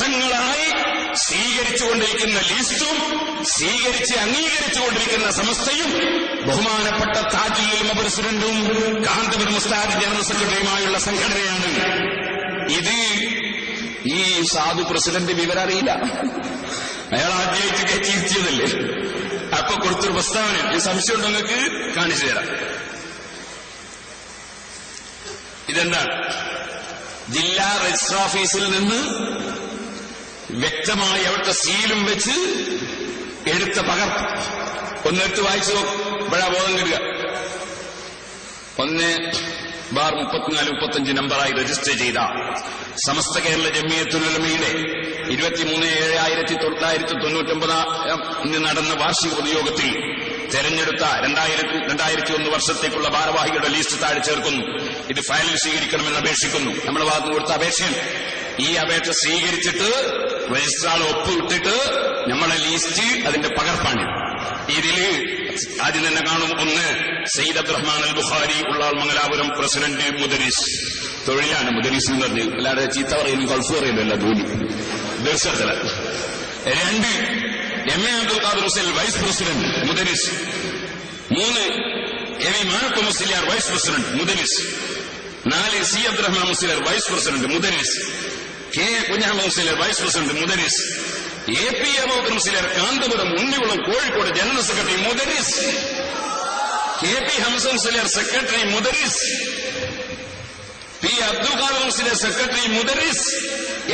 വർഷങ്ങളായി സ്വീകരിച്ചുകൊണ്ടിരിക്കുന്ന ലിസ്റ്റും സ്വീകരിച്ച് അംഗീകരിച്ചുകൊണ്ടിരിക്കുന്ന സമസ്തയും ബഹുമാനപ്പെട്ട താജുൽ ഉലമ പ്രസിഡന്റും കാന്തപുരം ഉസ്താദ് ജനറൽ സെക്രട്ടറിയുമായുള്ള സംഘടനയാണ്. ഇത് ഈ സാധു പ്രസിഡന്റ് വിവരം അറിയില്ല. അയാൾ ആദ്യമായിട്ട് കയറ്റിയിരുത്തിയതല്ലേ. അപ്പൊ കൊടുത്തൊരു പ്രസ്താവന ഈ സംശയം ഉണ്ടോ നിങ്ങൾക്ക് കാണിച്ചു തരാം. ഇതെന്താണ്? ജില്ലാ രജിസ്റ്റർ ഓഫീസിൽ നിന്ന് വ്യക്തമായി അവിടുത്തെ സീലും വെച്ച് എടുത്ത പകർപ്പ്. ഒന്നെടുത്ത് വായിച്ചു ഇപ്പോഴാ ബോധം കിട്ടുക. 1/34-35 നമ്പറായി രജിസ്റ്റർ ചെയ്ത സമസ്ത കേരള ജംഇയ്യത്തുൽ ഉലമയുടെ 23/7/1999 നടന്ന വാർഷിക പൊതുയോഗത്തിൽ തെരഞ്ഞെടുത്ത 2001 വർഷത്തേക്കുള്ള ഭാരവാഹികളുടെ ലിസ്റ്റ് താഴെ ചേർക്കുന്നു. ഇത് ഫയലിൽ സ്വീകരിക്കണമെന്ന് അപേക്ഷിക്കുന്നു. നമ്മുടെ ഭാഗത്ത് കൊടുത്ത അപേക്ഷയാണ്. ഈ അപേക്ഷ സ്വീകരിച്ചിട്ട് രജിസ്ട്രാർ ഒപ്പിട്ടിട്ട് നമ്മളെ ലിസ്റ്റ് അതിന്റെ പകർപ്പാണ്. ഇതില് ആദ്യം തന്നെ കാണും. 1 സയ്യിദ് അബ്ദുറഹ്മാൻ അൽ ബുഖാരി ഉള്ളാൾ മംഗലാപുരം പ്രസിഡന്റ് മുദരിസ്. തൊഴിലാണ് മുദരിസ് എന്ന് പറഞ്ഞു. അല്ലാതെ ചീത്ത പറയുന്നു ഗൾഫ് പറയുന്നല്ല ജോലി ദിവസത്തില. 2 M A. Abdul Khader Hussain vice president മുദരിസ്. 3 A V. Manappa Musliyar vice president മുദരിസ്. 4 C Abdurahman Musliyar vice president മുദരിസ്. K Kunjahammad Musliyar vice president മുദരിസ്. A P. Aboobacker Musliyar Kanthapuram Unnikulam Kozhikode general secretary മുദരിസ്. കെ.പി. ഹംസ മുസ്ലിയാർ സെക്രട്ടറി മുദരിസ്. പി. അബ്ദുൽ ഖാദർ മുസ്ലിയാർ സെക്രട്ടറി മുദരിസ്.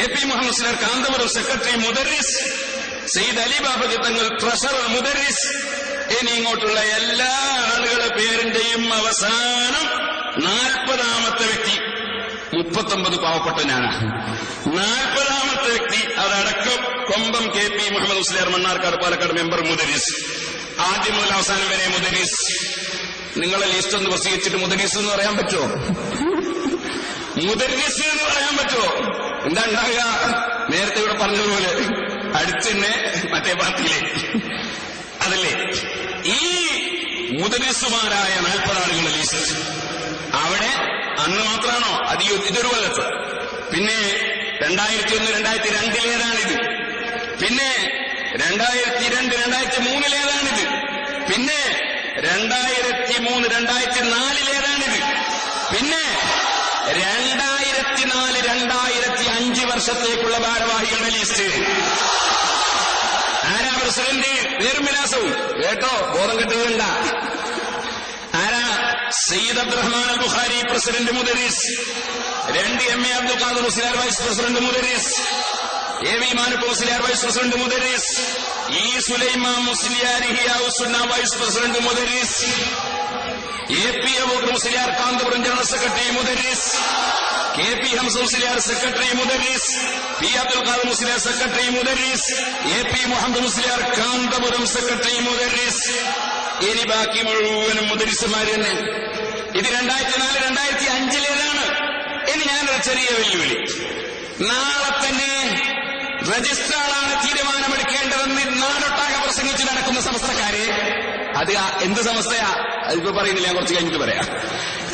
എ.പി. മുഹമ്മദ് മുസ്ലിയാർ കാന്തപുരം സെക്രട്ടറി മുദരിസ്. സയ്യിദ് അലി ബാബജി തങ്ങൾ ട്രഷറർ മുദരിസ്. ഇനി ഇങ്ങോട്ടുള്ള എല്ലാ ആളുകളുടെ പേരിന്റെയും അവസാനം 40ാമത്തെ വ്യക്തി 39 പാവപ്പെട്ട ഞാനാണ്. 40ാമത്തെ വ്യക്തി അതടക്കം കൊമ്പം കെ.പി. മുഹമ്മദ് മുസ്ലിയാർ മണ്ണാർക്കാട് പാലക്കാട് മെമ്പർ മുദരിസ്. ആദ്യം മുതൽ അവസാനം വരെ മുദരിസ്. നിങ്ങളെ ലിസ്റ്റ് ഒന്ന് പ്രസിദ്ധീകരിച്ചിട്ട് മുദരിസ് എന്ന് പറയാൻ പറ്റുമോ? മുദരിസ് എന്ന് പറയാൻ പറ്റുമോ? എന്താ ഉണ്ടാകുക? നേരത്തെ ഇവിടെ പറഞ്ഞതുപോലെ അടുത്ത് തന്നെ മറ്റേ പാർട്ടിയിലേക്ക് അതല്ലേ. ഈ മുദരിസുമാരായ 40 ആളുകളുടെ ലിസ്റ്റ് അവിടെ അന്ന് മാത്രമാണോ? അത് ഇതൊരു കൊല്ലത്ത്. പിന്നെ 2001-2002 പിന്നെ 2002-2003 പിന്നെ 2003-2004 പിന്നെ 2004-2005 വർഷത്തേക്കുള്ള ഭാരവാഹികളുടെ ലിസ്റ്റ്. ആരാ പ്രസിഡന്റ്? പേരും വിലാസവും കേട്ടോ, ബോധം കിട്ടുകയുണ്ട. ആരാ? സയ്യിദ് അബ്ദുറഹ്മാൻ അൽ ബുഖാരി പ്രസിഡന്റ് മുദരിസ്. 2 M A. Abdul Khader Musliyar vice president മുദരിസ്. A V. Manappa Musliyar vice president മുദരിസ്. E. Sulaiman Musliyar Hiyaussunna vice president മുദരിസ്. A P. Aboobacker Musliyar Kanthapuram general secretary മുദരിസ്. കെ.പി. ഹംസ മുസ്ലിയാർ സെക്രട്ടറി മുദരിസ്. പി. അബ്ദുൽ ഖാദർ മുസ്ലിയാർ സെക്രട്ടറി മുദരിസ്. എ.പി. മുഹമ്മദ് മുസ്ലിയാർ കാന്തപുരം സെക്രട്ടറി മുദരിസ്. ഇനി ബാക്കി മുഴുവനും മുദരിസുമാര് തന്നെ. ഇത് 2004-2005 ഇനി ഞാനൊരു ചെറിയ വെല്ലുവിളി. നാളെ തന്നെ രജിസ്ട്രാറാണ് തീരുമാനമെടുക്കേണ്ടതെന്ന് നാടൊട്ടാകെ പ്രസംഗിച്ച് നടക്കുന്ന സമസ്തക്കാരെ, അത് എന്ത് സമസ്തയാ അതിപ്പോ പറയുന്നില്ല, ഞാൻ കുറച്ച് കഴിഞ്ഞിട്ട് പറയാം.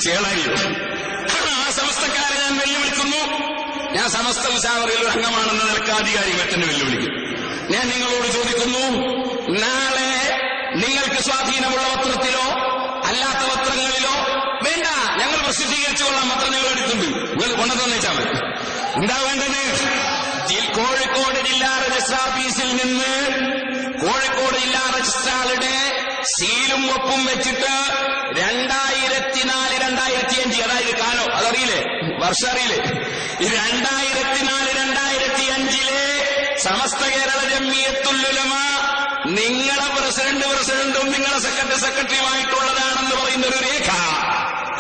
ചേളാരിയോ? ആ സമസ്തക്കാരെ ഞാൻ വെല്ലുവിളിക്കുന്നു. ഞാൻ സമസ്ത മുശാവറയിൽ ഒരു അംഗമാണെന്ന നിലക്ക് ആധികാരികമായി തന്നെ വെല്ലുവിളിക്കും. ഞാൻ നിങ്ങളോട് ചോദിക്കുന്നു, നാളെ നിങ്ങൾക്ക് സ്വാധീനമുള്ള പത്രത്തിലോ അല്ലാത്ത പത്രങ്ങളിലോ വേണ്ട, ഞങ്ങൾ പ്രസിദ്ധീകരിച്ചു കൊള്ളാം, പത്രം ഞങ്ങൾ എടുത്തുണ്ട്, നിങ്ങൾ കൊണ്ടുതന്നേച്ചാൽ മതി. എന്താ വേണ്ടത്? കോഴിക്കോട് ജില്ലാ രജിസ്ട്രാർ ഓഫീസിൽ നിന്ന് കോഴിക്കോട് ജില്ലാ രജിസ്ട്രാറുടെ സീലും ഒപ്പും വെച്ചിട്ട് 2004-2005 അതായത് കാലം അതറിയില്ലേ, വർഷം അറിയില്ലേ, 2004-2005 സമസ്ത കേരള ജംഇയ്യത്തുൽ ഉലമ നിങ്ങളെ പ്രസിഡന്റും നിങ്ങളെ സെക്രട്ടറിയുമായിട്ടുള്ളതാണെന്ന് പറയുന്ന ഒരു രേഖ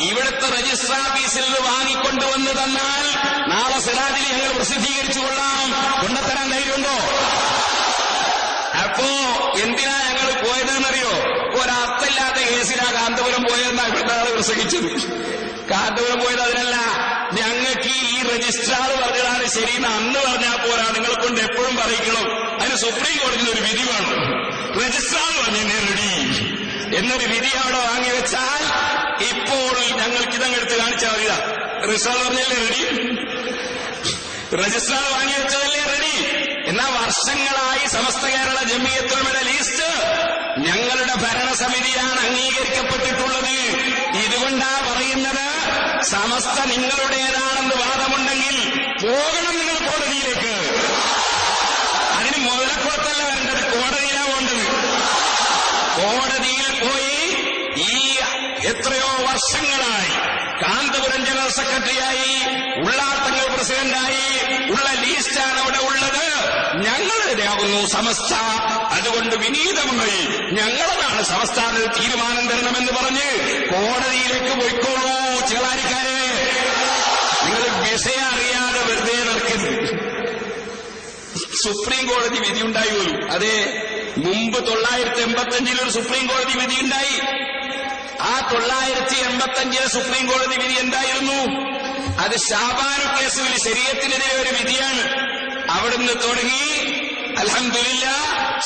ഇവിടുത്തെ രജിസ്ട്രാർ ഓഫീസിൽ നിന്ന് വാങ്ങിക്കൊണ്ടുവന്ന് തന്നാൽ നാളെ സിറാജിൽ ഞങ്ങൾ പ്രസിദ്ധീകരിച്ചു കൊള്ളാം. കൊണ്ടുതരാൻ ധൈര്യമുണ്ടോ? അപ്പോ എന്തിനാ ഞങ്ങൾ പോയതെന്നറിയോ? ഒരർത്ഥമില്ലാത്ത കേസിലാ കാന്തപുരം പോയതെന്നാ ഇവിടുത്തെ ആള് പ്രസംഗിച്ചത്. കാന്തപുരം പോയത് അതിനല്ല, ഞങ്ങൾക്ക് ഈ രജിസ്ട്രാർ പറഞ്ഞതാണ് ശരിയെന്ന് അന്ന് പറഞ്ഞാൽ പോരാ, നിങ്ങളെ കൊണ്ട് എപ്പോഴും പറയിക്കണം. അതിന് സുപ്രീം കോടതിയിൽ ഒരു വിധി വേണം. രജിസ്ട്രാർ പറഞ്ഞേ റെഡി എന്നൊരു വിധി അവിടെ വാങ്ങിവെച്ചാൽ ഇപ്പോൾ ഞങ്ങൾക്ക് ഇതങ്ങെടുത്ത് കാണിച്ചാൽ മതിയാ. രജിസ്ട്രാർ പറഞ്ഞല്ലേ റെഡി, രജിസ്ട്രാർ വാങ്ങിവെച്ചതല്ലേ റെഡി. എന്നാ വർഷങ്ങളായി സമസ്ത കേരള ജമിയത്തുൽ ഉലമയുടെ ലിസ്റ്റ് ഞങ്ങളുടെ ഭരണസമിതിയാണ് അംഗീകരിക്കപ്പെട്ടിട്ടുള്ളത്. ഇതുകൊണ്ടാ പറയുന്നത്, സമസ്ത നിങ്ങളുടേതാണെന്ന് വാദമുണ്ടെങ്കിൽ പോകണം നിങ്ങൾ കോടതിയിലേക്ക്. അതിന് മുതലക്കുളത്തല്ല വരേണ്ടത്, കോടതിയിലാണ് പോകേണ്ടത്. കോടതിയിൽ പോയി ഈ എത്രയോ വർഷങ്ങളായി കാന്തപുരം ജനറൽ സെക്രട്ടറിയായി, ഉള്ളാത്തങ്ങൾ പ്രസിഡന്റായി ഉള്ള ലീസ്റ്റാണ് അവിടെ ഉള്ളത്. ഞങ്ങളുടേതാകുന്നു സമസ്ത, അതുകൊണ്ട് വിനീതമായി ഞങ്ങളതാണ് സമസ്ത തീരുമാനം തരണമെന്ന് പറഞ്ഞ് കോടതിയിലേക്ക് പോയിക്കോളൂ. ചേളാരിക്കാരെ, നിങ്ങൾ വിഷയം അറിയാതെ വെറുതെ നടക്കരുത്. സുപ്രീം കോടതി വിധിയുണ്ടായി പോലും. അതെ, മുമ്പ് 985 ഒരു സുപ്രീം കോടതി വിധിയുണ്ടായി. ആ 985 സുപ്രീം കോടതി വിധി എന്തായിരുന്നു? അത് ഷാബാനു കേസിൽ ശരീഅത്തിനെതിരെ ഒരു വിധിയാണ്. അവിടുന്ന് തുടങ്ങി അൽഹംദുലില്ലാ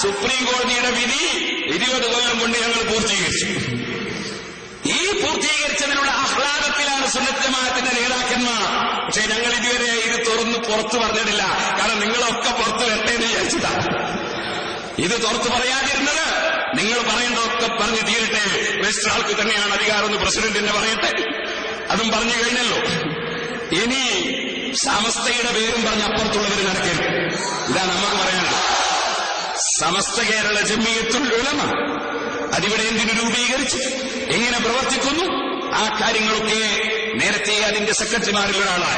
സുപ്രീം കോടതിയുടെ വിധി 20 കൊല്ലം കൊണ്ട് ഞങ്ങൾ പൂർത്തീകരിച്ചു. ഈ പൂർത്തീകരിച്ചതിനുള്ള ആഹ്ലാദത്തിലാണ് സുന്നത്ത് ജമാഅത്തിന്റെ നേതാക്കന്മാർ. പക്ഷെ ഞങ്ങൾ ഇതുവരെ ഇത് തുറന്ന് പുറത്തു പറഞ്ഞിട്ടില്ല. കാരണം നിങ്ങളൊക്കെ പുറത്തു വരട്ടേന്ന് വിചാരിച്ചിട്ടാണ് ഇത് തുറത്തു പറയാതിരുന്നത്. നിങ്ങൾ പറയേണ്ടതൊക്കെ പറഞ്ഞു തീരട്ടെ, രജിസ്റ്റർ ആൾക്ക് തന്നെയാണ് അധികാരം എന്ന് പ്രസിഡന്റിനെ പറയട്ടെ. അതും പറഞ്ഞു കഴിഞ്ഞല്ലോ. ഇനി സമസ്തയുടെ പേരും പറഞ്ഞ് അപ്പുറത്തുള്ളവർ നടക്കരുത്. ഇതാണ് നമുക്ക് പറയാനുള്ളത്. സമസ്ത കേരള ജമിയത്തുൽ ഉലമ അതിവിടെ എന്തിനു രൂപീകരിച്ചു, എങ്ങനെ പ്രവർത്തിക്കുന്നു, ആ കാര്യങ്ങളൊക്കെ നേരത്തെ അതിന്റെ സെക്രട്ടറിമാരിൽ ഒരാളായ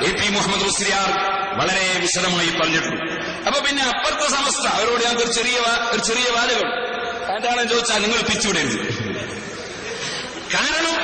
AP മുഹമ്മദ് മുസ്ലിയാർ വളരെ വിശദമായി പറഞ്ഞിട്ടുണ്ട്. അപ്പൊ പിന്നെ അപ്പുറത്തെ സമസ്ത അവരോട് ഞങ്ങൾക്ക് ഒരു ചെറിയ വാദങ്ങൾ എന്താണെന്ന് ചോദിച്ചാൽ നിങ്ങൾ പിരിച്ചുവിടരുത്. കാരണം